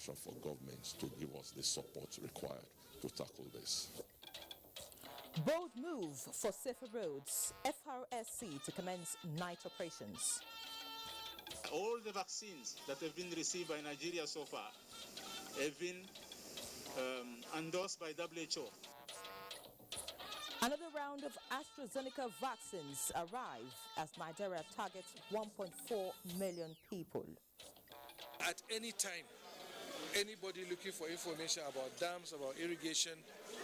invitation for governments to give us the support required to tackle this. Bold move for safer roads. FRSC to commence night operations. All the vaccines that have been received by Nigeria so far have been endorsed by WHO. Another round of AstraZeneca vaccines arrive as Nigeria targets 1.4 million people. At any time, anybody looking for information about dams, about irrigation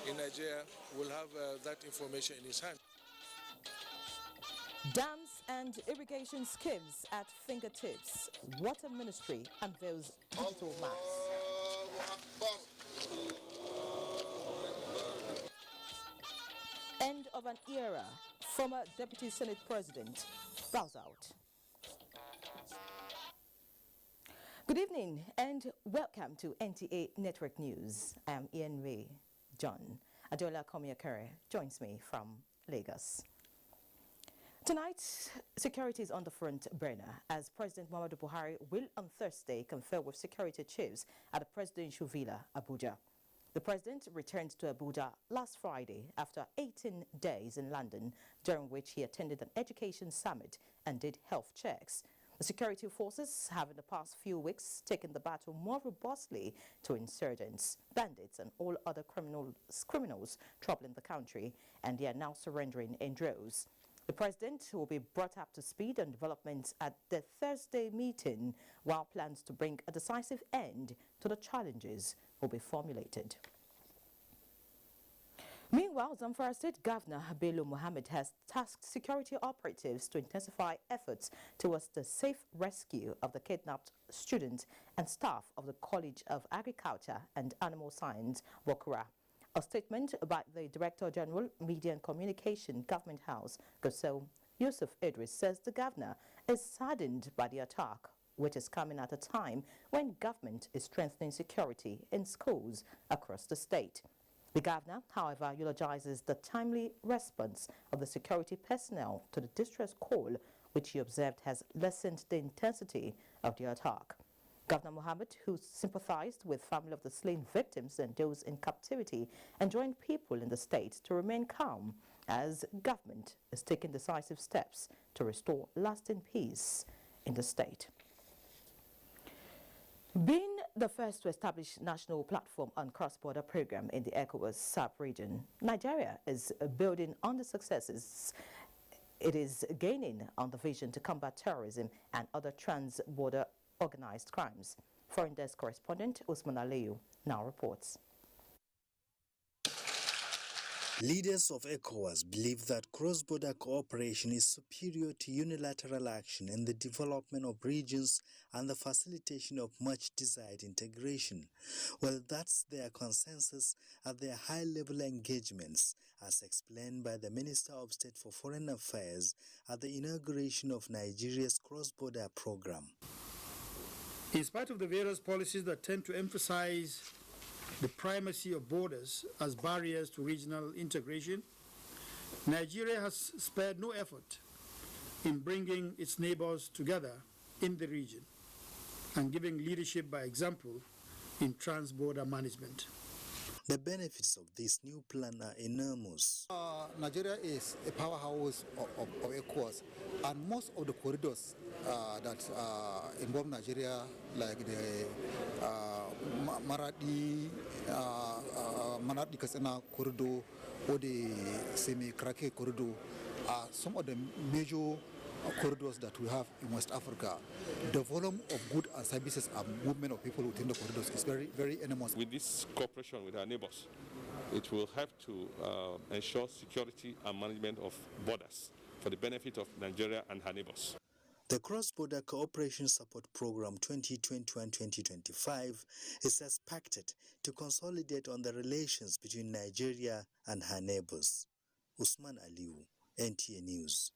in Nigeria will have that information in his hand. Dams and irrigation schemes at fingertips. Water Ministry unveils digital maps. End of an era. Former Deputy Senate President bows out. Good evening and welcome to NTA Network News. I am Ian Ray John. Adola Komiakere joins me from Lagos. Tonight, security is on the front burner as President Muhammadu Buhari will on Thursday confer with security chiefs at the presidential villa, Abuja. The president returned to Abuja last Friday after 18 days in London, during which he attended an education summit and did health checks. The security forces have in the past few weeks taken the battle more robustly to insurgents, bandits and all other criminals troubling the country, and they are now surrendering in droves. The president will be brought up to speed on developments at the Thursday meeting, while plans to bring a decisive end to the challenges will be formulated. Meanwhile, Zamfara State Governor Bello Mohammed has tasked security operatives to intensify efforts towards the safe rescue of the kidnapped students and staff of the College of Agriculture and Animal Science, Wokura. A statement by the Director General, Media and Communication, Government House, Gosel Yusuf Idris, says the governor is saddened by the attack, which is coming at a time when government is strengthening security in schools across the state. The governor, however, eulogizes the timely response of the security personnel to the distress call, which he observed has lessened the intensity of the attack. Governor Mohammed, who sympathized with family of the slain victims and those in captivity, enjoined people in the state to remain calm as government is taking decisive steps to restore lasting peace in the state. Being the first to establish national platform on cross-border program in the ECOWAS sub-region, Nigeria is building on the successes it is gaining on the vision to combat terrorism and other trans-border organized crimes. Foreign desk correspondent Usman Aliyu now reports. Leaders of ECOWAS believe that cross-border cooperation is superior to unilateral action in the development of regions and the facilitation of much-desired integration. Well, that's their consensus at their high-level engagements, as explained by the Minister of State for Foreign Affairs at the inauguration of Nigeria's cross-border program. In spite of the various policies that tend to emphasize the primacy of borders as barriers to regional integration, Nigeria has spared no effort in bringing its neighbors together in the region and giving leadership by example in trans-border management. The benefits of this new plan are enormous. Nigeria is a powerhouse of ECOWAS, and most of the corridors that involve Nigeria, like the Maradi-Katsina corridor or the Semi-Krake corridor, are some of the major corridors that we have in West Africa. The volume of goods and services and movement of people within the corridors is very, very enormous. With this cooperation with our neighbors, it will help to ensure security and management of borders for the benefit of Nigeria and her neighbors. The Cross-Border Cooperation Support Program 2021-2025 is expected to consolidate on the relations between Nigeria and her neighbors. Usman Aliyu, NTA News.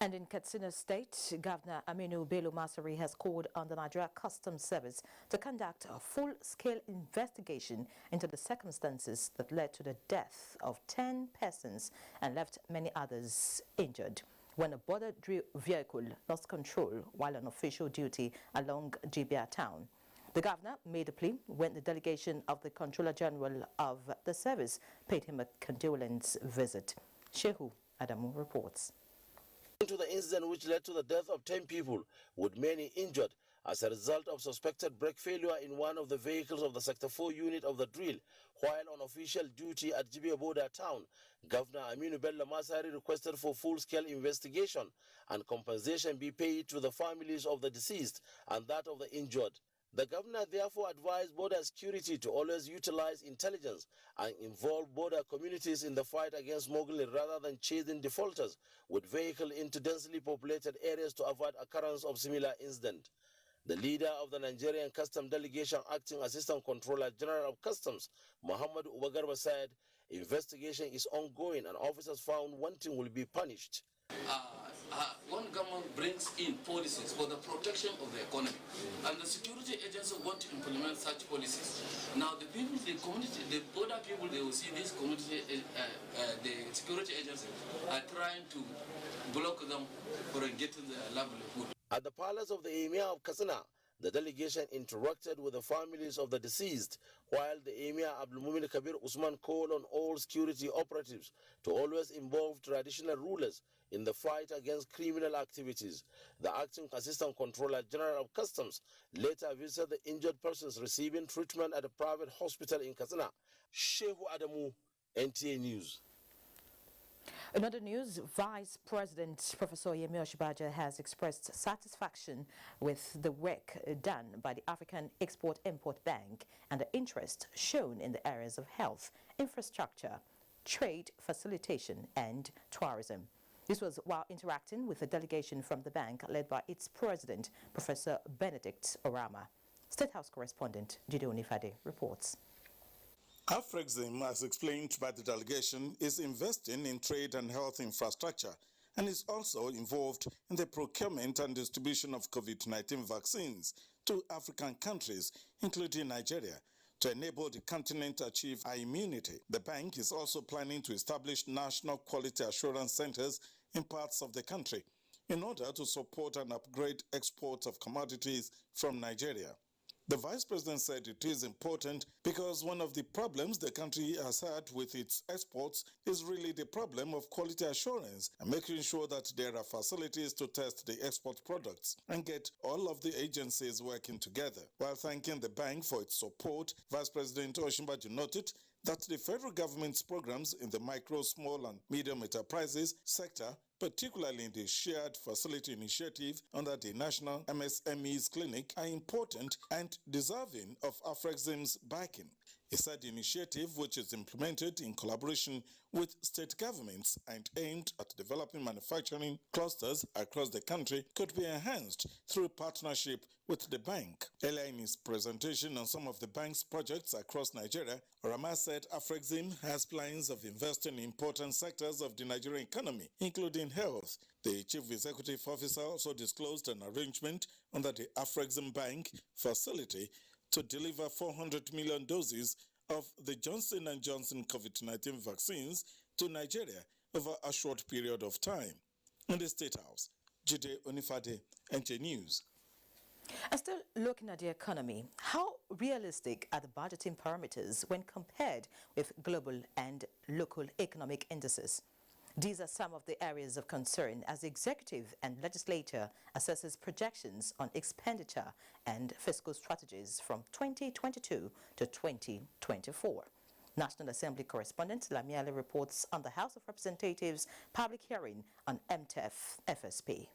And in Katsina State, Governor Aminu Bello Masari has called on the Nigeria Customs Service to conduct a full-scale investigation into the circumstances that led to the death of 10 persons and left many others injured when a border vehicle lost control while on official duty along Jibia town. The governor made a plea when the delegation of the Controller General of the service paid him a condolence visit. Shehu Adamu reports. To the incident which led to the death of 10 people, with many injured as a result of suspected brake failure in one of the vehicles of the Sector 4 unit of the drill while on official duty at Abuja town, Governor Aminu Bello Masari requested for full-scale investigation and compensation be paid to the families of the deceased and that of the injured. The governor therefore advised border security to always utilize intelligence and involve border communities in the fight against smuggling rather than chasing defaulters with vehicles into densely populated areas to avoid occurrence of similar incident. The leader of the Nigerian Customs Delegation, Acting Assistant Controller General of Customs, Muhammad Ubagarba, said investigation is ongoing and officers found wanting will be punished. One government brings in policies for the protection of the economy, and the security agencies want to implement such policies. Now the people, the community, the border people, they will see this community, the security agencies are trying to block them for getting their livelihood. At the palace of the Emir of Katsina, the delegation interacted with the families of the deceased, while the Emir Abdul Mumin Kabir Usman called on all security operatives to always involve traditional rulers in the fight against criminal activities. The Acting Assistant Controller General of Customs later visited the injured persons receiving treatment at a private hospital in Katsina. Shehu Adamu, NTA News. In other news, Vice President Professor Yemi Osinbajo has expressed satisfaction with the work done by the African Export-Import Bank and the interest shown in the areas of health, infrastructure, trade facilitation and tourism. This was while interacting with a delegation from the bank led by its president, Professor Benedict Orama. State House correspondent Jide Onifade reports. Afrexim, as explained by the delegation, is investing in trade and health infrastructure and is also involved in the procurement and distribution of COVID-19 vaccines to African countries, including Nigeria, to enable the continent to achieve immunity. The bank is also planning to establish national quality assurance centers in parts of the country in order to support and upgrade exports of commodities from Nigeria. The Vice President said it is important because one of the problems the country has had with its exports is really the problem of quality assurance and making sure that there are facilities to test the export products and get all of the agencies working together. While thanking the bank for its support, Vice President Osinbajo noted that the federal government's programs in the micro, small and medium enterprises sector, particularly in the Shared Facility Initiative under the National MSMEs Clinic, are important and deserving of Afrexim's backing. He said the initiative, which is implemented in collaboration with state governments and aimed at developing manufacturing clusters across the country, could be enhanced through partnership with the bank. Earlier in his presentation on some of the bank's projects across Nigeria, Orama said Afrexim has plans of investing in important sectors of the Nigerian economy, including health. The chief executive officer also disclosed an arrangement under the Afrexim Bank facility to deliver 400 million doses of the Johnson & Johnson COVID-19 vaccines to Nigeria over a short period of time. In the State House, Jide Onifade, NTA News. And still looking at the economy, how realistic are the budgeting parameters when compared with global and local economic indices? These are some of the areas of concern as the executive and legislature assesses projections on expenditure and fiscal strategies from 2022 to 2024. National Assembly correspondent Lamiale reports on the House of Representatives public hearing on MTF FSP.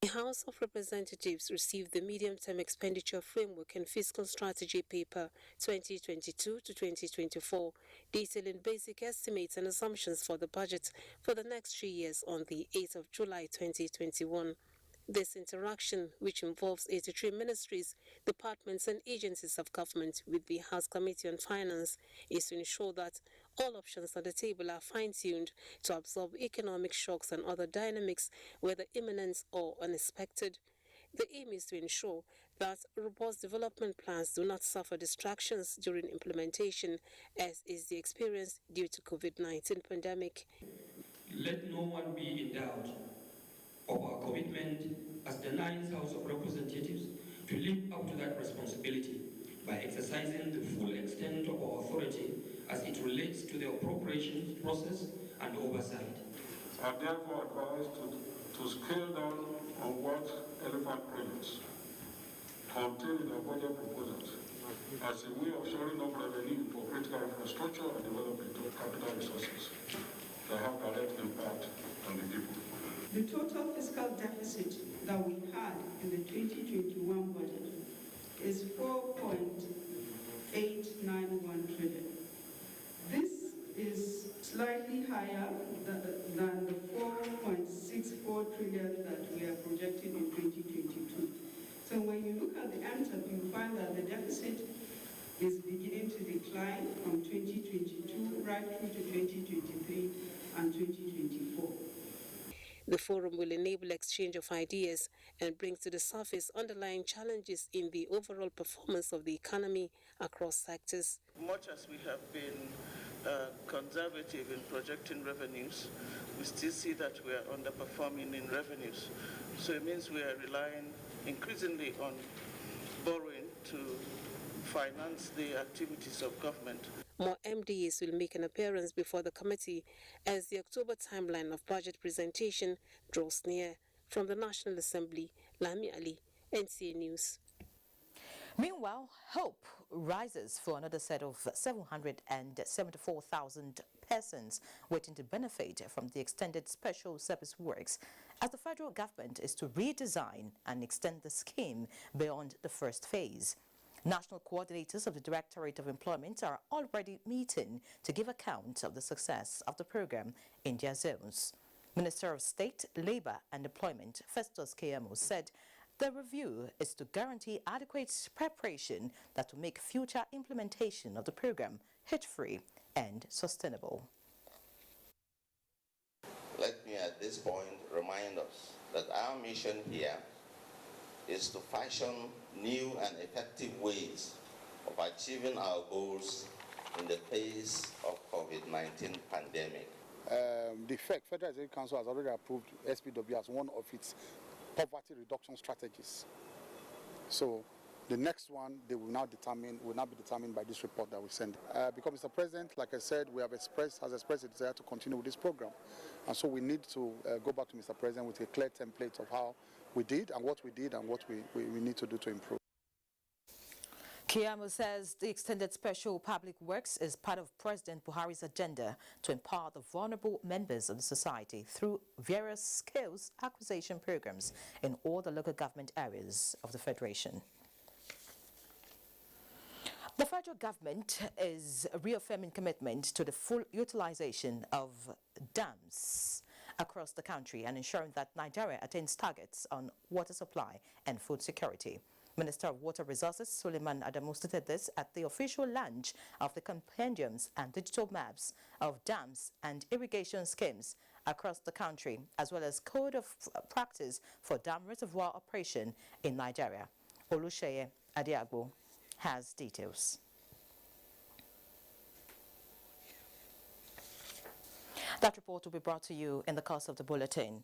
The House of Representatives received the Medium-Term Expenditure Framework and Fiscal Strategy Paper 2022 to 2024, detailing basic estimates and assumptions for the budget for the next 3 years on the 8th of July 2021. This interaction, which involves 83 ministries, departments and agencies of government with the House Committee on Finance, is to ensure that all options on the table are fine-tuned to absorb economic shocks and other dynamics, whether imminent or unexpected. The aim is to ensure that robust development plans do not suffer distractions during implementation, as is the experience due to COVID-19 pandemic. Let no one be in doubt of our commitment as the 9th House of Representatives to live up to that responsibility by exercising the full extent of our authority as it relates to the appropriations process and oversight. I therefore advise to scale down on what elephant projects contained in the budget proposals as a way of shoring up revenue for critical infrastructure and development of capital resources that have direct impact on the people. The total fiscal deficit that we had in the 2021 budget is 4.891 trillion. This is slightly higher than the 4.64 trillion that we are projecting in 2022. So when you look at the answer, you find that the deficit is beginning to decline from 2022 right through to 2023 and 2024. The forum will enable exchange of ideas and bring to the surface underlying challenges in the overall performance of the economy across sectors. Much as we have been conservative in projecting revenues, we still see that we are underperforming in revenues. So it means we are relying increasingly on borrowing to finance the activities of government. More MDAs will make an appearance before the committee as the October timeline of budget presentation draws near. From the National Assembly, Lami Ali, NTA News. Meanwhile, hope rises for another set of 774,000 persons waiting to benefit from the extended special service works as the federal government is to redesign and extend the scheme beyond the first phase. National coordinators of the Directorate of Employment are already meeting to give account of the success of the program in their zones. Minister of State, Labour and Employment, Festus Keyamo, said the review is to guarantee adequate preparation that will make future implementation of the program hit-free and sustainable. Let me at this point remind us that our mission here is to fashion new and effective ways of achieving our goals in the face of COVID-19 pandemic. The Federal Executive Council has already approved SPW as one of its poverty reduction strategies. So the next one they will now be determined by this report that we send. Because Mr. President, like I said, has expressed a desire to continue with this program. And so we need to go back to Mr. President with a clear template of how we did and what we need to do to improve. Keyamo says the extended special public works is part of President Buhari's agenda to empower the vulnerable members of the society through various skills acquisition programs in all the local government areas of the Federation. The federal government is reaffirming commitment to the full utilization of dams across the country and ensuring that Nigeria attains targets on water supply and food security. Minister of Water Resources Suleiman Adamu stated this at the official launch of the compendiums and digital maps of dams and irrigation schemes across the country, as well as code of practice for dam reservoir operation in Nigeria. Olusheye Adiagbo has details. That report will be brought to you in the course of the bulletin.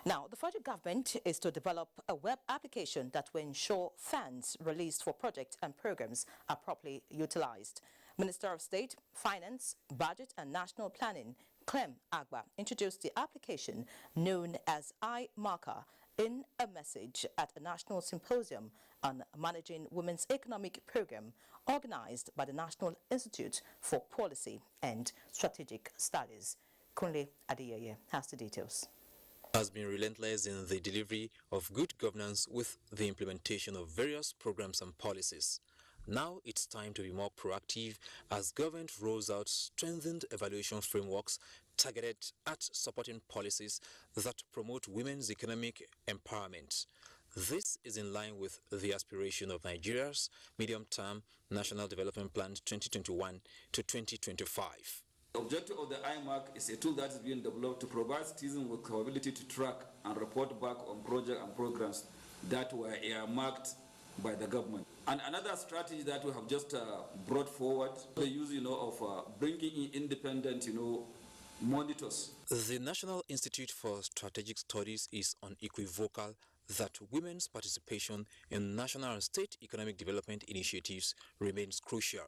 Now, the federal government is to develop a web application that will ensure funds released for projects and programs are properly utilized. Minister of State, Finance, Budget and National Planning, Clem Agba, introduced the application known as iMarker in a message at a national symposium on managing women's economic program organized by the National Institute for Policy and Strategic Studies. Kunle Adeyeye has the details. Has been relentless in the delivery of good governance with the implementation of various programs and policies. Now it's time to be more proactive as government rolls out strengthened evaluation frameworks targeted at supporting policies that promote women's economic empowerment. This is in line with the aspiration of Nigeria's medium-term National Development Plan 2021 to 2025. The objective of the iMark is a tool that is being developed to provide citizens with the ability to track and report back on projects and programs that were earmarked by the government. And another strategy that we have just brought forward, the use of bringing in independent monitors. The National Institute for Strategic Studies is unequivocal that women's participation in national and state economic development initiatives remains crucial.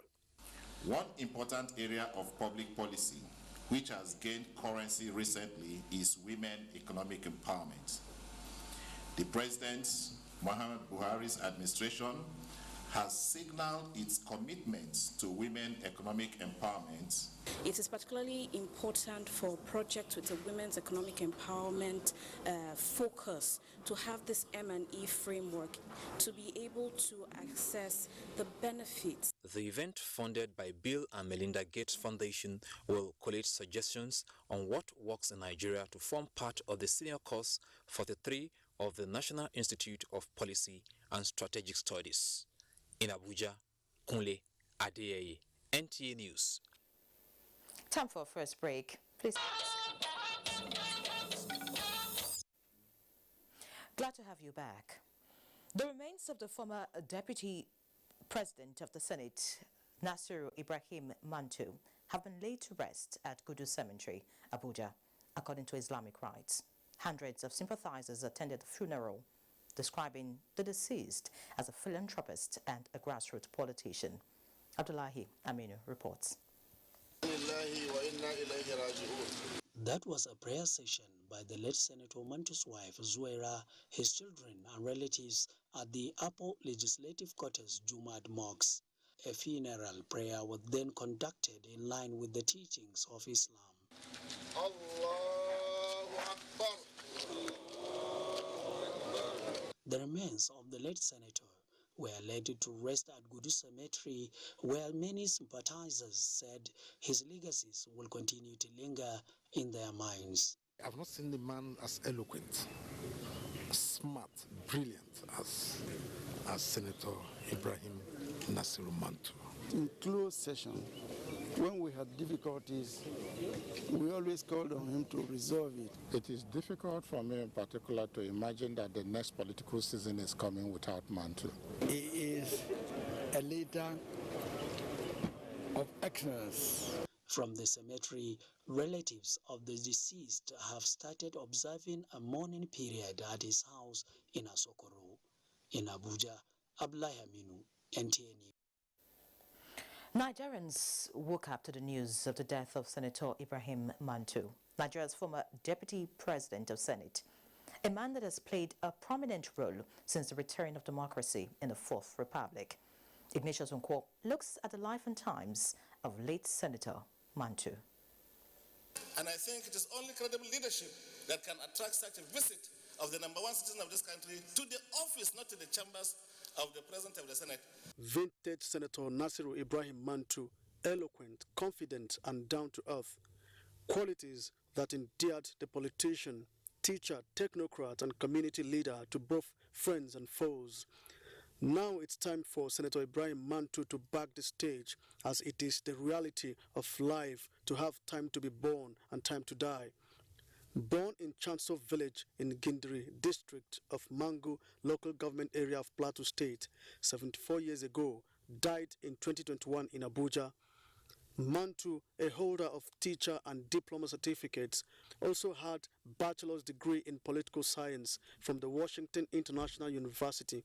One important area of public policy which has gained currency recently is women economic empowerment. The President Muhammad Buhari's administration has signaled its commitment to women economic empowerment. It is particularly important for projects with a women's economic empowerment focus to have this M&E framework to be able to access the benefits. The event, funded by Bill and Melinda Gates Foundation, will collate suggestions on what works in Nigeria to form part of the senior course 43 of the National Institute of Policy and Strategic Studies. In Abuja, Kunle Adeyeye, NTA News. Time for a first break, please. Glad to have you back. The remains of the former Deputy President of the Senate, Ibrahim Mantu, have been laid to rest at Gudu Cemetery, Abuja, according to Islamic rites. Hundreds of sympathizers attended the funeral, describing the deceased as a philanthropist and a grassroots politician. Abdullahi Aminu reports. That was a prayer session by the late Senator Mantu's wife, Zuwaira, his children and relatives at the Upper Legislative Quarters Jumad Mosque. A funeral prayer was then conducted in line with the teachings of Islam. Allahu Akbar. The remains of the late senator were laid to rest at Gudu Cemetery, where many sympathizers said his legacies will continue to linger in their minds. I've not seen the man as eloquent, smart, brilliant as Senator Ibrahim Nasiru Mantu. In closed session, when we had difficulties, we always called on him to resolve it. It is difficult for me in particular to imagine that the next political season is coming without Mantu. He is a leader of excellence. From the cemetery, relatives of the deceased have started observing a mourning period at his house in Asokoro. In Abuja, Abdullahi Aminu, NTA News. Nigerians woke up to the news of the death of Senator Ibrahim Mantu, Nigeria's former Deputy President of Senate, a man that has played a prominent role since the return of democracy in the Fourth Republic. Ignatius Nkwo looks at the life and times of late Senator Mantu. And I think it is only credible leadership that can attract such a visit of the #1 citizen of this country to the office, not to the chambers of the President of the Senate. Vintage Senator Nasiru Ibrahim Mantu, eloquent, confident and down-to-earth, qualities that endeared the politician, teacher, technocrat and community leader to both friends and foes. Now it's time for Senator Ibrahim Mantu to back the stage, as it is the reality of life to have time to be born and time to die. Born in Chancellor Village in Gindiri district of Mangu local government area of Plateau State 74 years ago, died in 2021 in Abuja. Mantu, a holder of teacher and diploma certificates, also had bachelor's degree in political science from the Washington International University.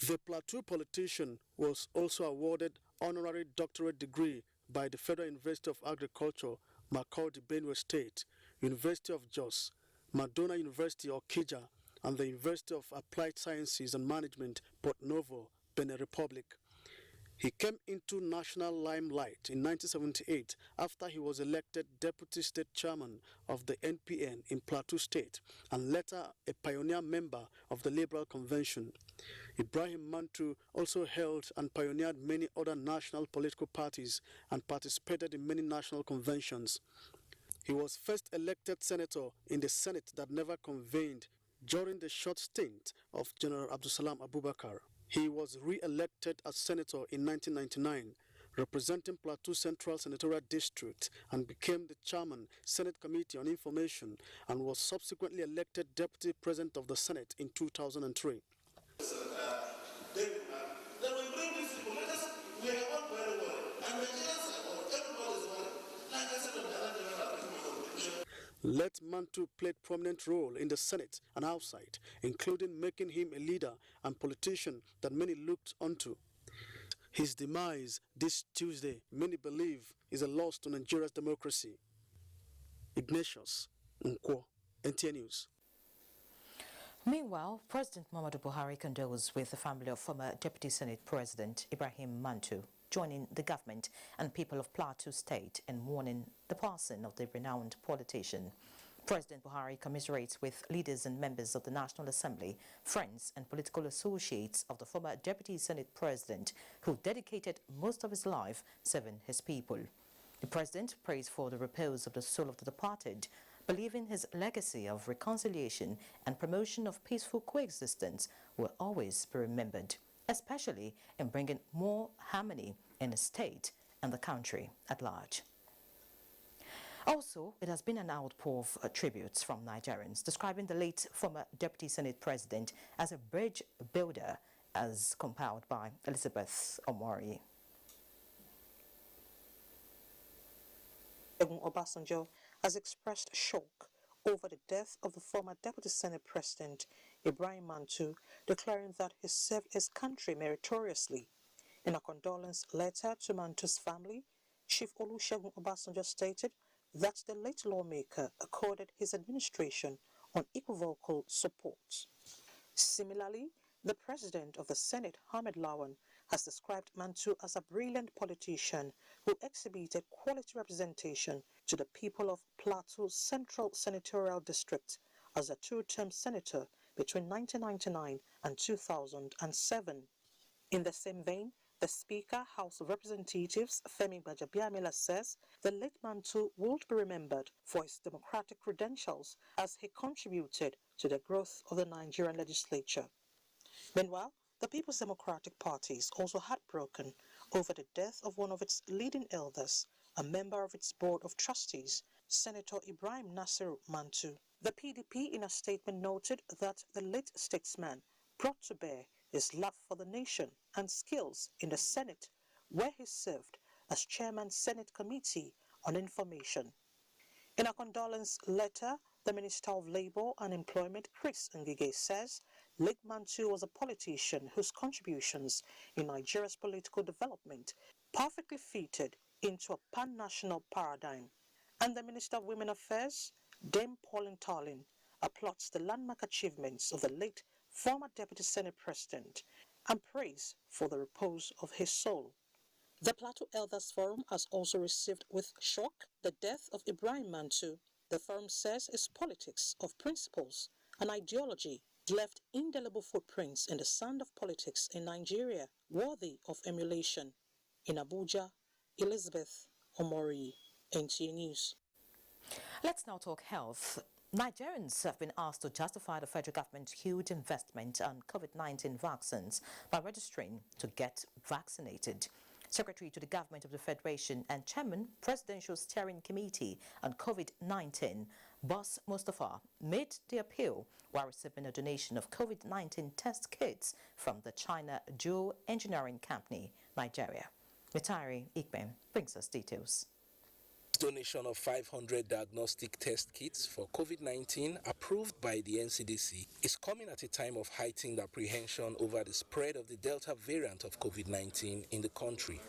The Plateau politician was also awarded honorary doctorate degree by the Federal University of Agriculture, Makurdi, Benue State, University of Jos, Madonna University, Okija, and the University of Applied Sciences and Management, Port Novo, Benin Republic. He came into national limelight in 1978 after he was elected Deputy State Chairman of the NPN in Plateau State and later a pioneer member of the Liberal Convention. Ibrahim Mantu also held and pioneered many other national political parties and participated in many national conventions. He was first elected senator in the Senate that never convened during the short stint of General Abdulsalam Abubakar. He was re-elected as senator in 1999, representing Plateau Central Senatorial District, and became the chairman, Senate Committee on Information, and was subsequently elected Deputy President of the Senate in 2003. Let Mantu played prominent role in the Senate and outside, including making him a leader and politician that many looked onto. His demise this Tuesday, many believe, is a loss to Nigeria's democracy. Ignatius Nkwo, NTA News. Meanwhile, President Muhammadu Buhari condoles with the family of former Deputy Senate President Ibrahim Mantu, joining the government and people of Plateau State in mourning the passing of the renowned politician. President Buhari commiserates with leaders and members of the National Assembly, friends and political associates of the former Deputy Senate President who dedicated most of his life serving his people. The President prays for the repose of the soul of the departed, believing his legacy of reconciliation and promotion of peaceful coexistence will always be remembered, especially in bringing more harmony in the state and the country at large. Also, it has been an outpour of tributes from Nigerians, describing the late former Deputy Senate President as a bridge builder, as compiled by Elizabeth Omori. Obasanjo has expressed shock over the death of the former Deputy Senate President Ibrahim Mantu, declaring that he served his country meritoriously. In a condolence letter to Mantu's family, Chief Olusegun Obasanjo stated that the late lawmaker accorded his administration unequivocal support. Similarly, the President of the Senate, Ahmed Lawan, has described Mantu as a brilliant politician who exhibited quality representation to the people of Plateau Central Senatorial District as a two-term senator between 1999 and 2007. In the same vein, the Speaker, House of Representatives, Femi Gbajabiamila, says the late Mantu will be remembered for his democratic credentials as he contributed to the growth of the Nigerian legislature. Meanwhile, the People's Democratic Party is also heartbroken over the death of one of its leading elders, a member of its Board of Trustees, Senator Ibrahim Mantu. The PDP in a statement noted that the late statesman brought to bear his love for the nation and skills in the Senate, where he served as Chairman Senate Committee on Information. In a condolence letter, the Minister of Labour and Employment, Chris Ngige, says late Mantu was a politician whose contributions in Nigeria's political development perfectly fitted into a pan-national paradigm. And the Minister of Women Affairs, Dame Pauline Tarlin, applauds the landmark achievements of the late former Deputy Senate President and prays for the repose of his soul. The Plateau Elders Forum has also received with shock the death of Ibrahim Mantu. The forum says his politics of principles and ideology left indelible footprints in the sand of politics in Nigeria, worthy of emulation. In Abuja, Elizabeth Omori, NTA News. Let's now talk health. Nigerians have been asked to justify the federal government's huge investment on COVID-19 vaccines by registering to get vaccinated. Secretary to the Government of the Federation and Chairman, Presidential Steering Committee on COVID-19, Boss Mustafa, made the appeal while receiving a donation of COVID-19 test kits from the China Dual Engineering Company, Nigeria. Ibrahim brings us details. Donation of 500 diagnostic test kits for COVID-19 approved by the NCDC is coming at a time of heightened apprehension over the spread of the Delta variant of COVID-19 in the country.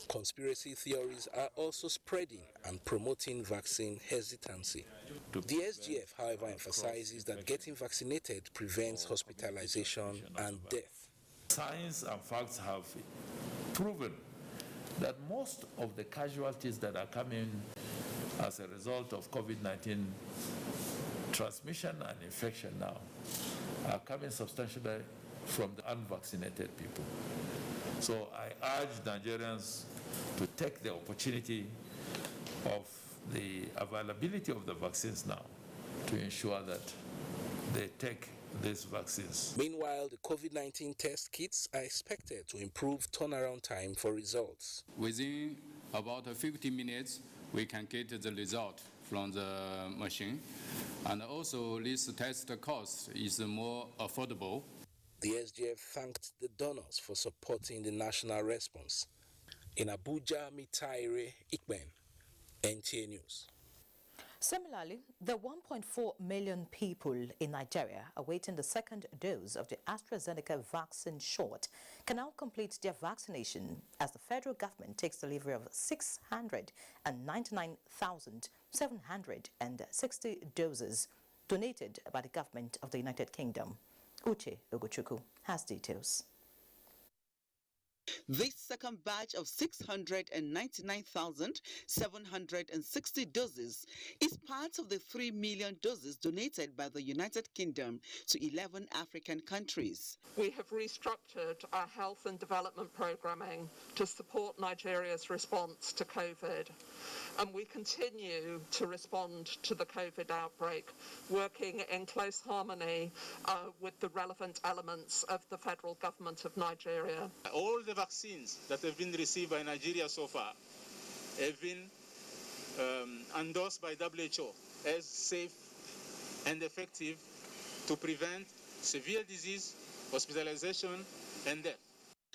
Conspiracy theories are also spreading and promoting vaccine hesitancy. The SGF, however, emphasizes that getting vaccinated prevents hospitalization and death. Science and facts have proven that most of the casualties that are coming as a result of COVID-19 transmission and infection now are coming substantially from the unvaccinated people. So I urge Nigerians to take the opportunity of the availability of the vaccines now to ensure that they take these vaccines. Meanwhile, the COVID-19 test kits are expected to improve turnaround time for results. Within about 50 minutes, we can get the result from the machine. And also, this test cost is more affordable. The SGF thanked the donors for supporting the national response. In Abuja, Mitaire Ibrahim, NTA News. Similarly, the 1.4 million people in Nigeria awaiting the second dose of the AstraZeneca vaccine shot can now complete their vaccination as the federal government takes delivery of 699,760 doses donated by the government of the United Kingdom. Uche Ogochukwu has details. This second batch of 699,760 doses is part of the 3 million doses donated by the United Kingdom to 11 African countries. We have restructured our health and development programming to support Nigeria's response to COVID. And we continue to respond to the COVID outbreak, working in close harmony with the relevant elements of the federal government of Nigeria. All the vaccines that have been received by Nigeria so far have been endorsed by WHO as safe and effective to prevent severe disease, hospitalization, and death.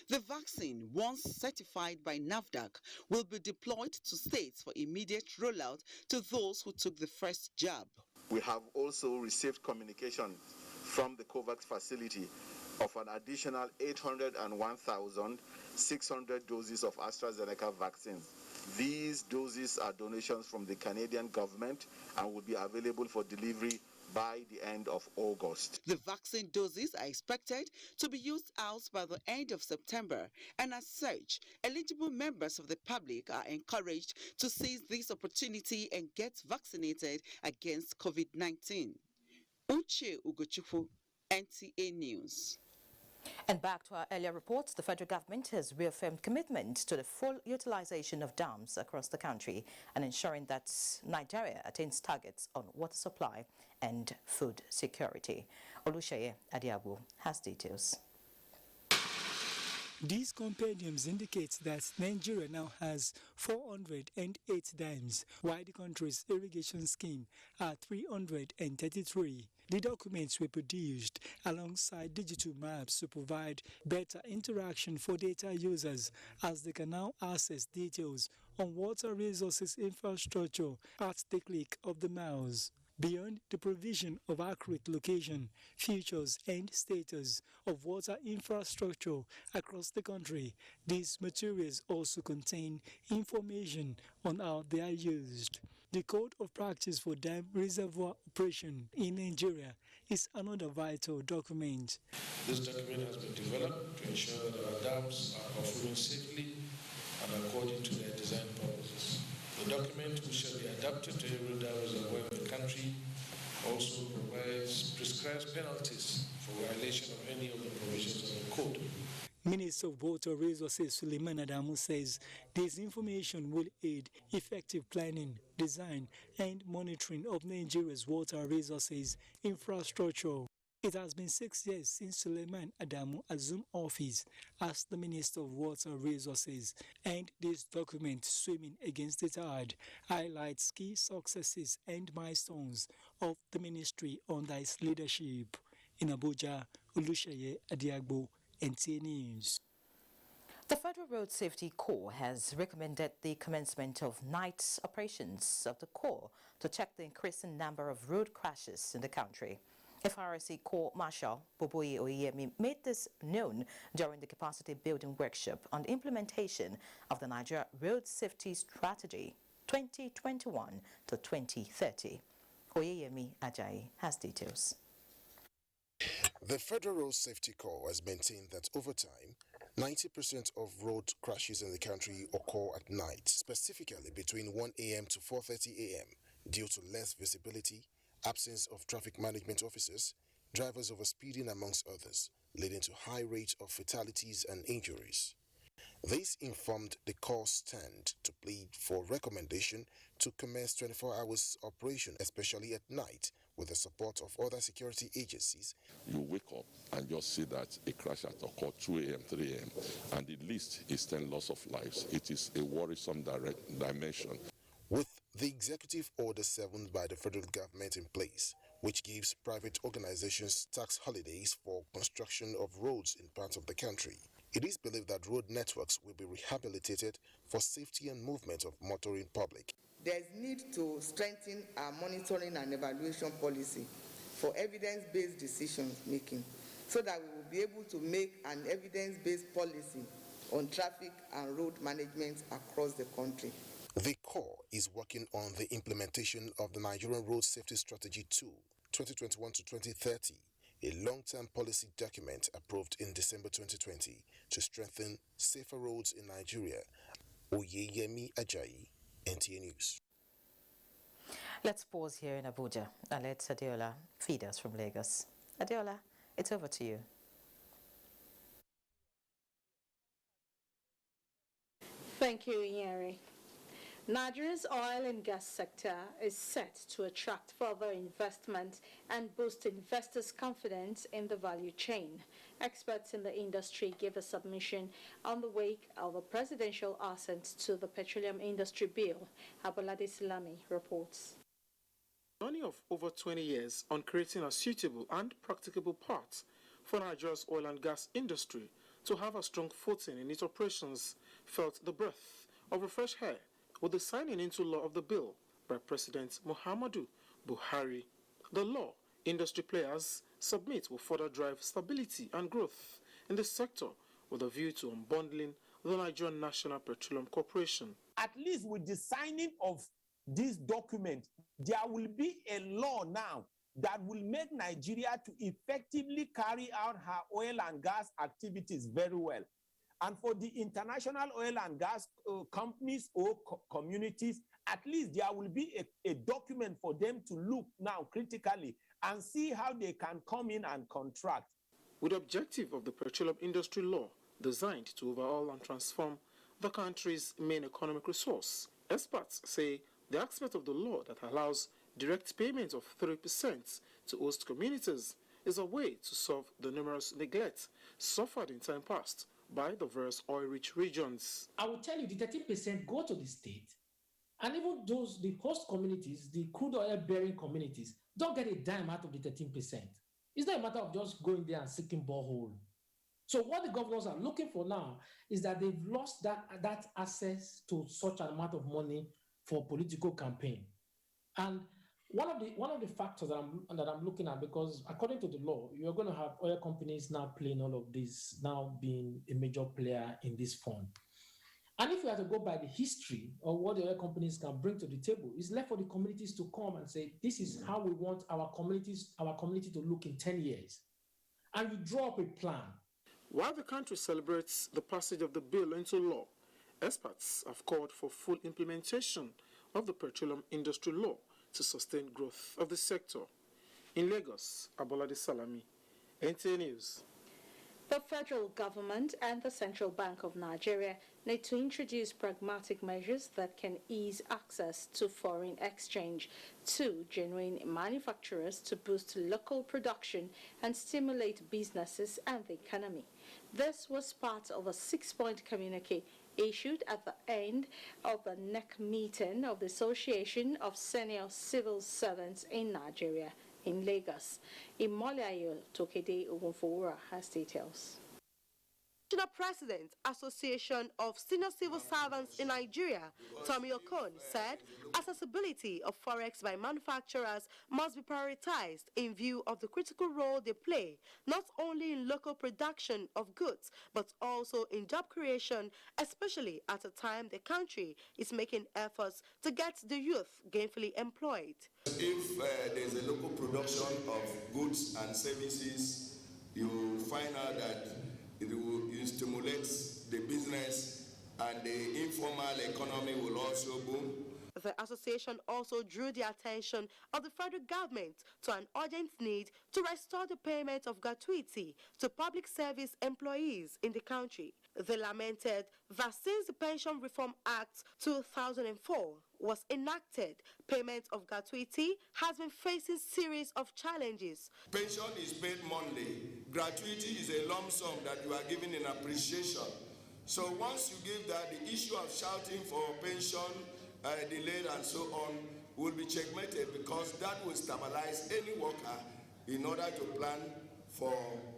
The vaccine, once certified by NAFDAC, will be deployed to states for immediate rollout to those who took the first jab. We have also received communication from the COVAX facility of an additional 801,600 doses of AstraZeneca vaccine. These doses are donations from the Canadian government and will be available for delivery by the end of August. The vaccine doses are expected to be used out by the end of September, and as such, eligible members of the public are encouraged to seize this opportunity and get vaccinated against COVID-19. Uche Ugochukwu, NTA News. And back to our earlier reports, the federal government has reaffirmed commitment to the full utilization of dams across the country and ensuring that Nigeria attains targets on water supply and food security. Olushaye Adiabu has details. These compendiums indicate that Nigeria now has 408 dams, while the country's irrigation scheme are 333. The documents were produced alongside digital maps to provide better interaction for data users as they can now access details on water resources infrastructure at the click of the mouse. Beyond the provision of accurate location, features and status of water infrastructure across the country, these materials also contain information on how they are used. The Code of Practice for Dam Reservoir Operation in Nigeria is another vital document. This document has been developed to ensure that our dams are performing safely and according to their design purposes. The document, which shall be adapted to every dam reservoir in the country, also prescribes penalties for violation of any of the provisions of the code. Minister of Water Resources Suleiman Adamu says this information will aid effective planning, design, and monitoring of Nigeria's water resources infrastructure. It has been 6 years since Suleiman Adamu assumed office as the Minister of Water Resources, and this document, Swimming Against the Tide, highlights key successes and milestones of the ministry under its leadership. In Abuja, Olushaye Adiagbo, NTA News. The Federal Road Safety Corps has recommended the commencement of night operations of the Corps to check the increasing number of road crashes in the country. FRSC Corps Marshal Boboye Oyemi made this known during the capacity building workshop on the implementation of the Nigeria Road Safety Strategy 2021 to 2030. Oyemi Ajayi has details. The Federal Road Safety Corps has maintained that over time, 90% of road crashes in the country occur at night, specifically between 1 a.m. to 4:30 a.m. due to less visibility, absence of traffic management officers, drivers overspeeding amongst others, leading to high rates of fatalities and injuries. This informed the Corps' stand to plead for recommendation to commence 24 hours operation, especially at night, with the support of other security agencies. You wake up and just see that a crash has occurred 2 a.m., 3 a.m., and the least is 10 loss of lives. It is a worrisome dimension. With the Executive Order 7 by the federal government in place, which gives private organizations tax holidays for construction of roads in parts of the country, it is believed that road networks will be rehabilitated for safety and movement of motoring public. there's need to strengthen our monitoring and evaluation policy for evidence-based decision making so that we will be able to make an evidence-based policy on traffic and road management across the country. The Corps is working on the implementation of the Nigerian Road Safety Strategy 2, 2021 to 2030, a long-term policy document approved in December 2020 to strengthen safer roads in Nigeria. Oyeyemi Ajayi, NTA News. Let's pause here in Abuja and let Adeola feed us from Lagos. Adeola, it's over to you. Thank you, Inyeri. Nigeria's oil and gas sector is set to attract further investment and boost investors' confidence in the value chain. Experts in the industry give a submission on the wake of a presidential assent to the Petroleum Industry Bill. Abolade Salami reports. Journey of over 20 years on creating a suitable and practicable path for Nigeria's oil and gas industry to have a strong footing in its operations felt the breath of a fresh air with the signing into law of the bill by President Muhammadu Buhari. The law industry players submit will further drive stability and growth in the sector with a view to unbundling the Nigerian National Petroleum Corporation. At least with the signing of this document, there will be a law now that will make Nigeria to effectively carry out her oil and gas activities very well. And for the international oil and gas companies or communities, at least there will be a document for them to look now critically and see how they can come in and contract. With the objective of the petroleum industry law designed to overhaul and transform the country's main economic resource, experts say the aspect of the law that allows direct payment of 3% to host communities is a way to solve the numerous neglect suffered in time past by the various oil-rich regions. I will tell you, the 13% go to the state, and even those, the host communities, the crude oil-bearing communities, don't get a dime out of the 13%. It's not a matter of just going there and seeking borehole. So what the governors are looking for now is that they've lost that access to such an amount of money for political campaign. And one of the factors that I'm looking at, because according to the law, you're going to have oil companies now playing all of this, now being a major player in this fund. And if we have to go by the history of what the oil companies can bring to the table, it's left for the communities to come and say, this is how we want our community to look in 10 years. And you draw up a plan. While the country celebrates the passage of the bill into law, experts have called for full implementation of the petroleum industry law to sustain growth of the sector. In Lagos, Abolade Salami, NTA News. The federal government and the Central Bank of Nigeria need to introduce pragmatic measures that can ease access to foreign exchange to genuine manufacturers to boost local production and stimulate businesses and the economy. This was part of a 6-point communique issued at the end of the NEC meeting of the Association of Senior Civil Servants in Nigeria in Lagos. Imoliayo Tokede Ogunfowora has details. National President, Association of Senior Civil Servants in Nigeria, Tommy Okon, said accessibility of forex by manufacturers must be prioritized in view of the critical role they play, not only in local production of goods, but also in job creation, especially at a time the country is making efforts to get the youth gainfully employed. If there's a local production of goods and services, you find out that it will stimulate the business and the informal economy will also boom. The association also drew the attention of the federal government to an urgent need to restore the payment of gratuity to public service employees in the country. They lamented that since the Pension Reform Act 2004 was enacted, payment of gratuity has been facing series of challenges. Pension is paid monthly. Gratuity is a lump sum that you are given in appreciation. So once you give that, the issue of shouting for pension delayed and so on will be checkmated, because that will stabilize any worker in order to plan for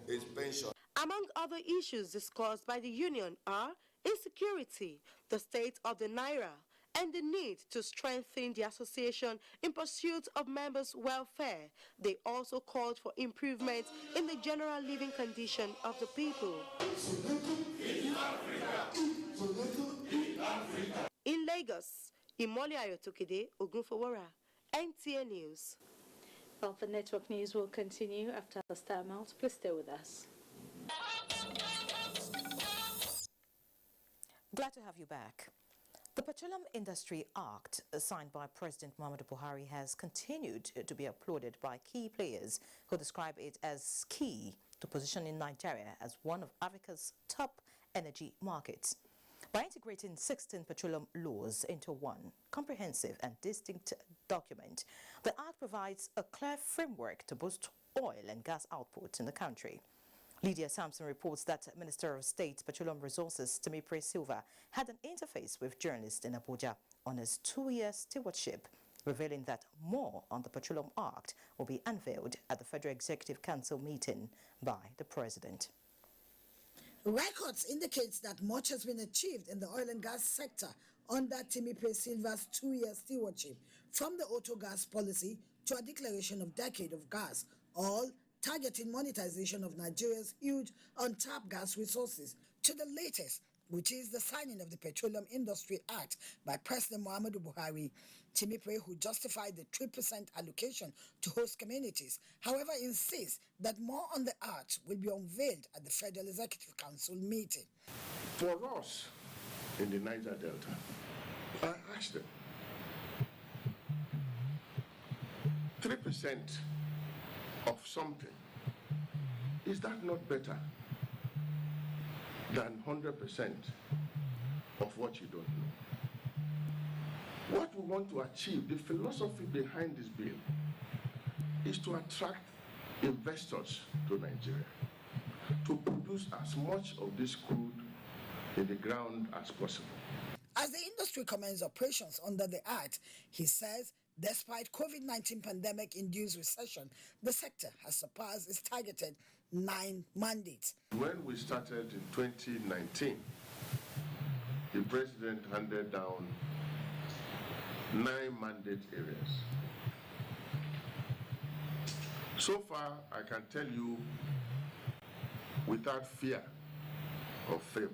his pension. Among other issues discussed by the union are insecurity, the state of the naira, and the need to strengthen the association in pursuit of members' welfare. They also called for improvements in the general living condition of the people. In Lagos, Imoli Ayotokede, Ogunfowora, NTA News. Well, the network news will continue after this time out. Please stay with us. Glad to have you back. The Petroleum Industry Act, signed by President Muhammadu Buhari, has continued to be applauded by key players who describe it as key to positioning Nigeria as one of Africa's top energy markets. By integrating 16 petroleum laws into one comprehensive and distinct document, the Act provides a clear framework to boost oil and gas output in the country. Lydia Sampson reports that Minister of State Petroleum Resources Temipre Silva had an interface with journalists in Abuja on his 2-year stewardship, revealing that more on the Petroleum Act will be unveiled at the Federal Executive Council meeting by the President. Records indicate that much has been achieved in the oil and gas sector under Temipre Silva's 2-year stewardship, from the auto gas policy to a declaration of decade of gas, all targeting monetization of Nigeria's huge untapped gas resources, to the latest, which is the signing of the Petroleum Industry Act by President Muhammadu Buhari. Temipre, who justified the 3% allocation to host communities, however, insists that more on the act will be unveiled at the Federal Executive Council meeting. For us in the Niger Delta, I asked them, 3% of something, is that not better than 100% of what you don't know? What we want to achieve, the philosophy behind this bill, is to attract investors to Nigeria, to produce as much of this crude in the ground as possible. As the industry commences operations under the Act, he says, despite COVID-19 pandemic-induced recession, the sector has surpassed its targeted 9 mandates. When we started in 2019, the president handed down 9 mandate areas. So far, I can tell you without fear of favor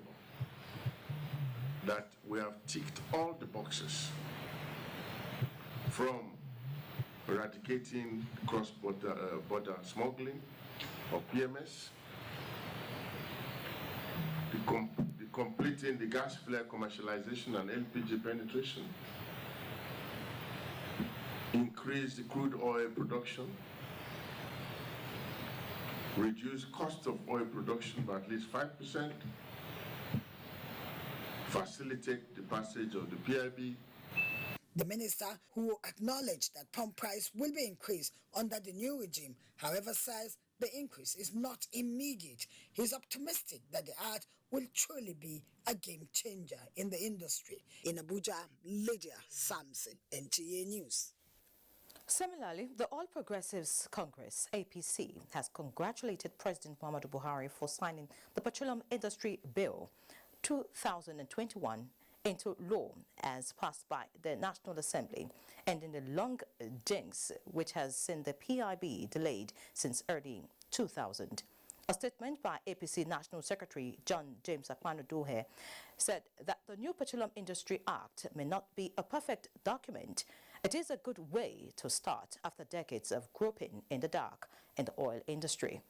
that we have ticked all the boxes, from eradicating cross-border border smuggling or PMS, the completing the gas flare commercialization and LPG penetration, increase the crude oil production, reduce cost of oil production by at least 5%, facilitate the passage of the PIB. The minister, who acknowledged that pump price will be increased under the new regime, however, says the increase is not immediate. He's optimistic that the act will truly be a game changer in the industry. In Abuja, Lydia Sampson, NTA News. Similarly, the All Progressives Congress, APC, has congratulated President Muhammadu Buhari for signing the Petroleum Industry Bill 2021 into law as passed by the National Assembly, ending the long jinx which has seen the PIB delayed since early 2000. A statement by APC National Secretary John James Akpanu-Duhe said that the new Petroleum Industry Act may not be a perfect document. It is a good way to start after decades of groping in the dark in the oil industry.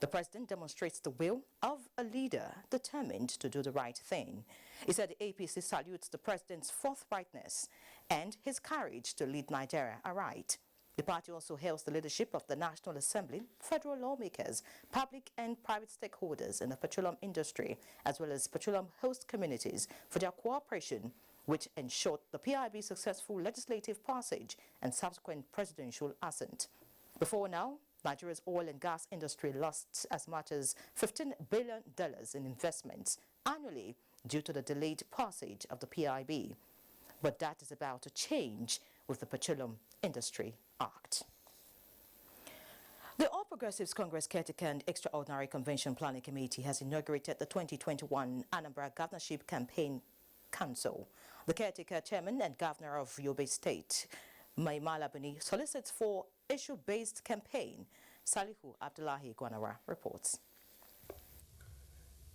The president demonstrates the will of a leader determined to do the right thing. He said the APC salutes the president's forthrightness and his courage to lead Nigeria aright. The party also hails the leadership of the National Assembly, federal lawmakers, public and private stakeholders in the petroleum industry, as well as petroleum host communities for their cooperation, which ensured the PIB's successful legislative passage and subsequent presidential assent. Before now, Nigeria's oil and gas industry lost as much as $15 billion in investments annually due to the delayed passage of the PIB. But that is about to change with the Petroleum Industry Act. The All Progressives Congress Caretaker and Extraordinary Convention Planning Committee has inaugurated the 2021 Anambra Governorship Campaign Council. The caretaker chairman and governor of Yobe State, Maimala Buni, solicits for issue-based campaign. Salihu Abdullahi Gwanara reports.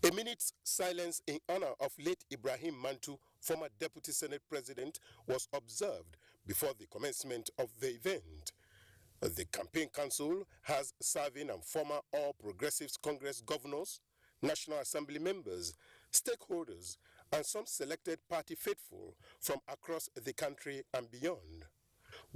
A minute's silence in honor of late Ibrahim Mantu, former Deputy Senate President, was observed before the commencement of the event. The campaign council has serving and former All Progressives Congress governors, National Assembly members, stakeholders, and some selected party faithful from across the country and beyond.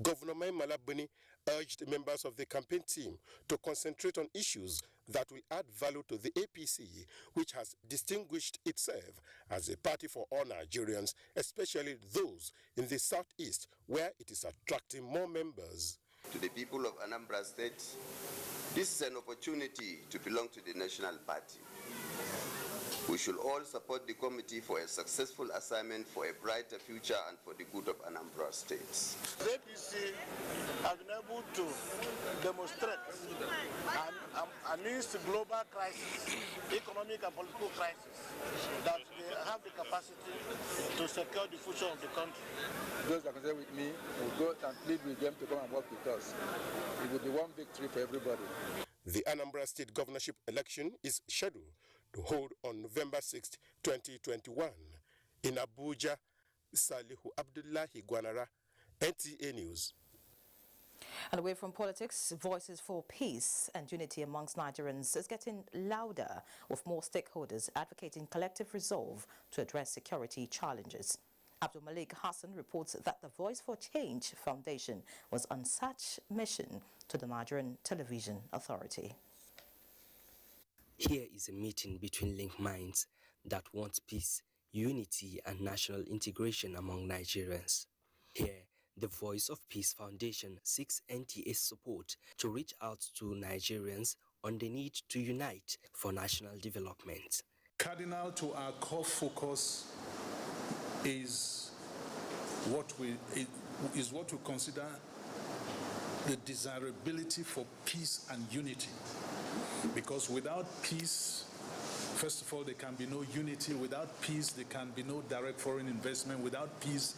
Governor Maimala Buni urged members of the campaign team to concentrate on issues that will add value to the APC, which has distinguished itself as a party for all Nigerians, especially those in the southeast, where it is attracting more members. To the people of Anambra State, this is an opportunity to belong to the National Party. We should all support the committee for a successful assignment for a brighter future and for the good of Anambra State. The APC have been able to demonstrate amidst global crisis, economic and political crisis, that they have the capacity to secure the future of the country. Those that are with me will go and plead with them to come and work with us. It will be one victory for everybody. The Anambra State governorship election is scheduled to hold on November 6, 2021. In Abuja, Salihu Abdullahi Gwanara, NTA News. And away from politics, voices for peace and unity amongst Nigerians is getting louder, with more stakeholders advocating collective resolve to address security challenges. Abdul Malik Hassan reports that the Voice for Change Foundation was on such mission to the Nigerian Television Authority. Here is a meeting between linked minds that want peace, unity and national integration among Nigerians. Here, the Voice of Peace Foundation seeks NTA's support to reach out to Nigerians on the need to unite for national development. Cardinal to our core focus is what we consider the desirability for peace and unity. Because without peace, first of all, there can be no unity. Without peace, there can be no direct foreign investment. Without peace,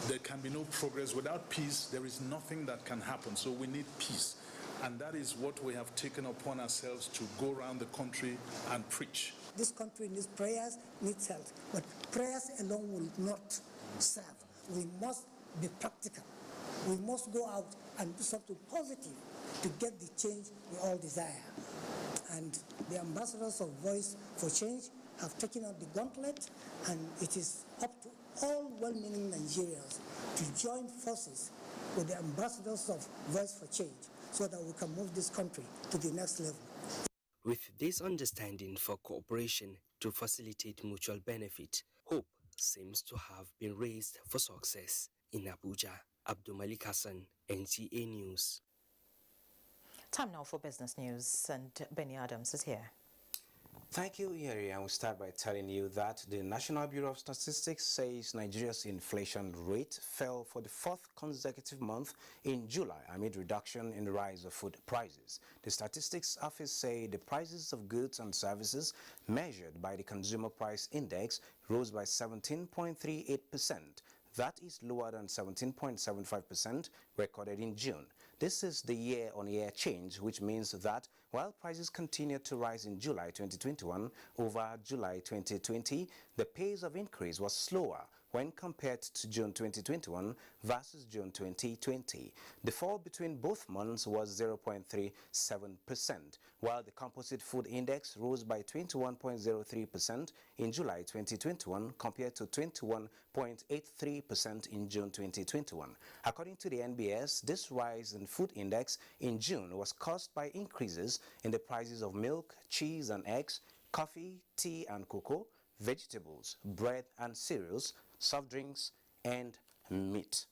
there can be no progress. Without peace, there is nothing that can happen. So we need peace. And that is what we have taken upon ourselves to go around the country and preach. This country needs prayers, needs health. But prayers alone will not serve. We must be practical. We must go out and do something positive to get the change we all desire. And the ambassadors of Voice for Change have taken out the gauntlet, and it is up to all well-meaning Nigerians to join forces with the ambassadors of Voice for Change so that we can move this country to the next level. With this understanding for cooperation to facilitate mutual benefit, hope seems to have been raised for success. In Abuja, Abdul Malik Hassan, NTA News. Time now for business news, and Benny Adams is here. Thank you, Yeri. I will start by telling you that the National Bureau of Statistics says Nigeria's inflation rate fell for the fourth consecutive month in July amid reduction in the rise of food prices. The Statistics Office say the prices of goods and services measured by the Consumer Price Index rose by 17.38%. That is lower than 17.75% recorded in June. This is the year-on-year change, which means that while prices continued to rise in July 2021 over July 2020, the pace of increase was slower when compared to June 2021 versus June 2020. The fall between both months was 0.37%, while the Composite Food Index rose by 21.03% in July 2021 compared to 21.83% in June 2021. According to the NBS, this rise in food index in June was caused by increases in the prices of milk, cheese and eggs, coffee, tea and cocoa, vegetables, bread and cereals, soft drinks, and meat.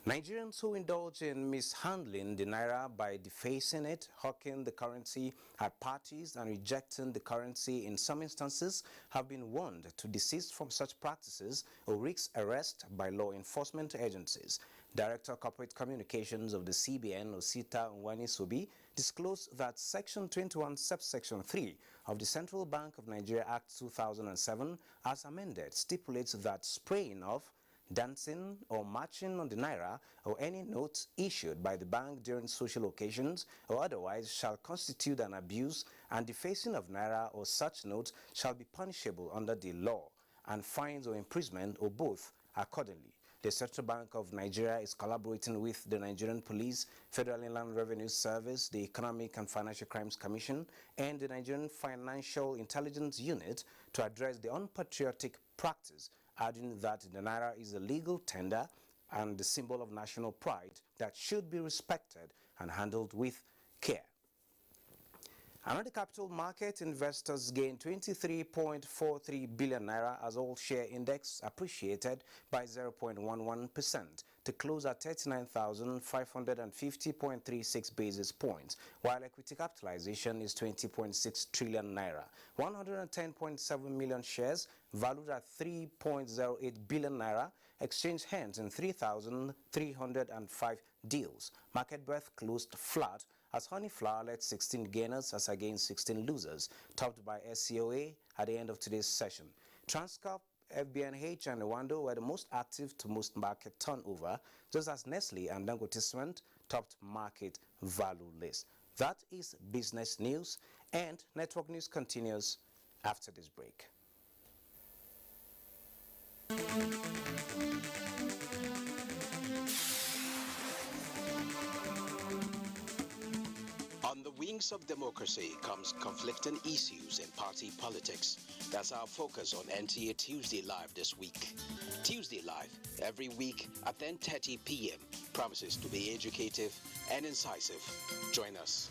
Nigerians who indulge in mishandling the naira by defacing it, hawking the currency at parties, and rejecting the currency in some instances have been warned to desist from such practices or risk arrest by law enforcement agencies. Director of Corporate Communications of the CBN, Osita Nwani-Sobi, disclosed that Section 21, Subsection 3 of the Central Bank of Nigeria Act 2007, as amended, stipulates that spraying of, dancing or marching on the naira or any notes issued by the bank during social occasions or otherwise shall constitute an abuse, and defacing of naira or such notes shall be punishable under the law, and fines or imprisonment or both accordingly. The Central Bank of Nigeria is collaborating with the Nigerian Police, Federal Inland Revenue Service, the Economic and Financial Crimes Commission, and the Nigerian Financial Intelligence Unit to address the unpatriotic practice, adding that the naira is a legal tender and the symbol of national pride that should be respected and handled with care. Another capital market, investors gained 23.43 billion naira as all share index appreciated by 0.11% to close at 39,550.36 basis points, while equity capitalization is 20.6 trillion naira. 110.7 million shares valued at 3.08 billion naira exchanged hands in 3,305 deals. Market breadth closed flat as Honey Flower led 16 gainers as against 16 losers, topped by SCOA at the end of today's session. Transcorp, FBNH and Rwanda were the most active to most market turnover, just as Nestle and Dangote Cement topped market value list. That is business news, and network news continues after this break. On the wings of democracy comes conflicting issues in party politics. That's our focus on NTA Tuesday Live this week. Tuesday Live, every week at 10:30 p.m. promises to be educative and incisive. Join us.